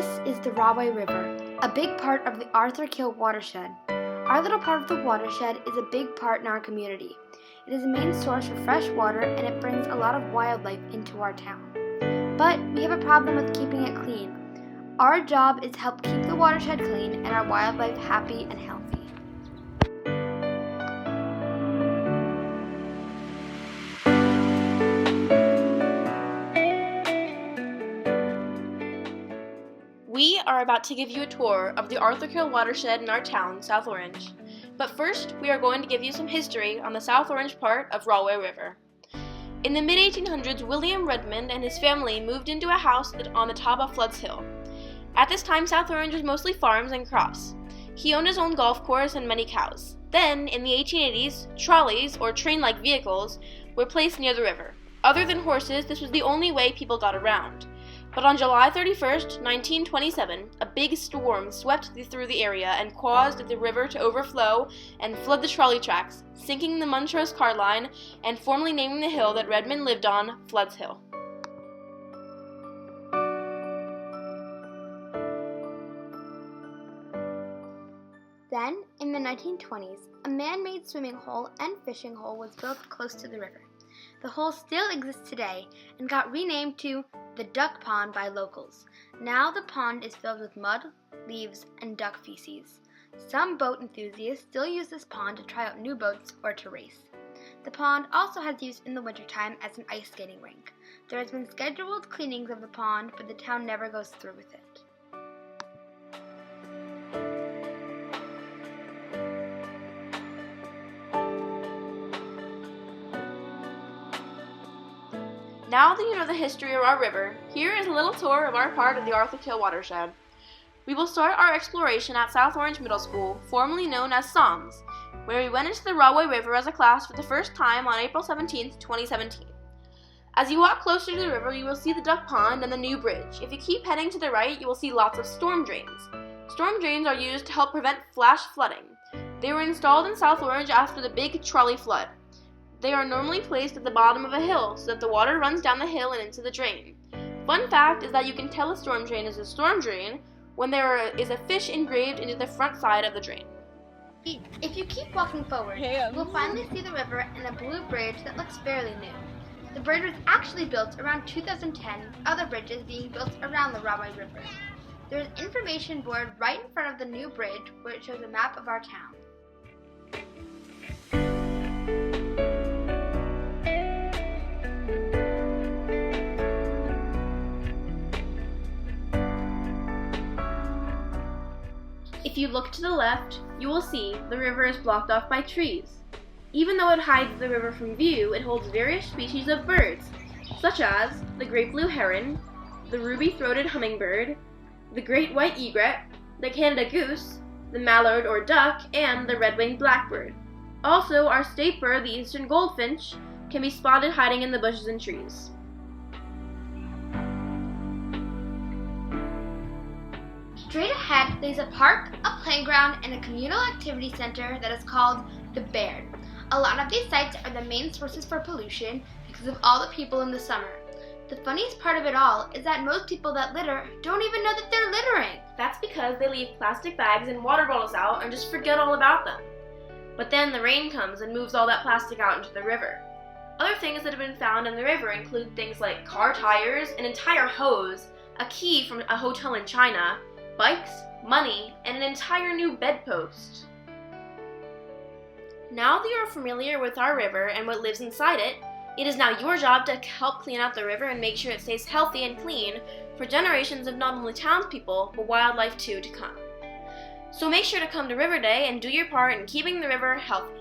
This is the Rahway River, a big part of the Arthur Kill watershed. Our little part of the watershed is a big part in our community. It is a main source for fresh water and it brings a lot of wildlife into our town. But we have a problem with keeping it clean. Our job is to help keep the watershed clean and our wildlife happy and healthy. We are about to give you a tour of the Arthur Kill watershed in our town, South Orange. But first, we are going to give you some history on the South Orange part of Rahway River. In the mid-1800s, William Redmond and his family moved into a house on the top of Flood's Hill. At this time, South Orange was mostly farms and crops. He owned his own golf course and many cows. Then, in the 1880s, trolleys, or train-like vehicles, were placed near the river. Other than horses, this was the only way people got around. But on July 31st, 1927, a big storm swept through the area and caused the river to overflow and flood the trolley tracks, sinking the Montrose car line and formally naming the hill that Redmond lived on Flood's Hill. Then, in the 1920s, a man-made swimming hole and fishing hole was built close to the river. The hole still exists today and got renamed to the Duck Pond by locals. Now the pond is filled with mud, leaves, and duck feces. Some boat enthusiasts still use this pond to try out new boats or to race. The pond also has use in the wintertime as an ice skating rink. There has been scheduled cleanings of the pond, but the town never goes through with it. Now that you know the history of our river, here is a little tour of our part of the Arthur Kill watershed. We will start our exploration at South Orange Middle School, formerly known as SOMS, where we went into the Rahway River as a class for the first time on April 17, 2017. As you walk closer to the river, you will see the duck pond and the new bridge. If you keep heading to the right, you will see lots of storm drains. Storm drains are used to help prevent flash flooding. They were installed in South Orange after the big trolley flood. They are normally placed at the bottom of a hill so that the water runs down the hill and into the drain. Fun fact is that you can tell a storm drain is a storm drain when there is a fish engraved into the front side of the drain. If you keep walking forward, you will finally see the river and a blue bridge that looks fairly new. The bridge was actually built around 2010, with other bridges being built around the Rahway River. There is an information board right in front of the new bridge where it shows a map of our town. If you look to the left, you will see the river is blocked off by trees. Even though it hides the river from view, it holds various species of birds, such as the great blue heron, the ruby-throated hummingbird, the great white egret, the Canada goose, the mallard or duck, and the red-winged blackbird. Also, our state bird, the eastern goldfinch, can be spotted hiding in the bushes and trees. Straight ahead, there's a park, a playground, and a communal activity center that is called the Baird. A lot of these sites are the main sources for pollution because of all the people in the summer. The funniest part of it all is that most people that litter don't even know that they're littering. That's because they leave plastic bags and water bottles out and just forget all about them. But then the rain comes and moves all that plastic out into the river. Other things that have been found in the river include things like car tires, an entire hose, a key from a hotel in China, bikes, money, and an entire new bedpost. Now that you are familiar with our river and what lives inside it, it is now your job to help clean out the river and make sure it stays healthy and clean for generations of not only townspeople, but wildlife too to come. So make sure to come to River Day and do your part in keeping the river healthy.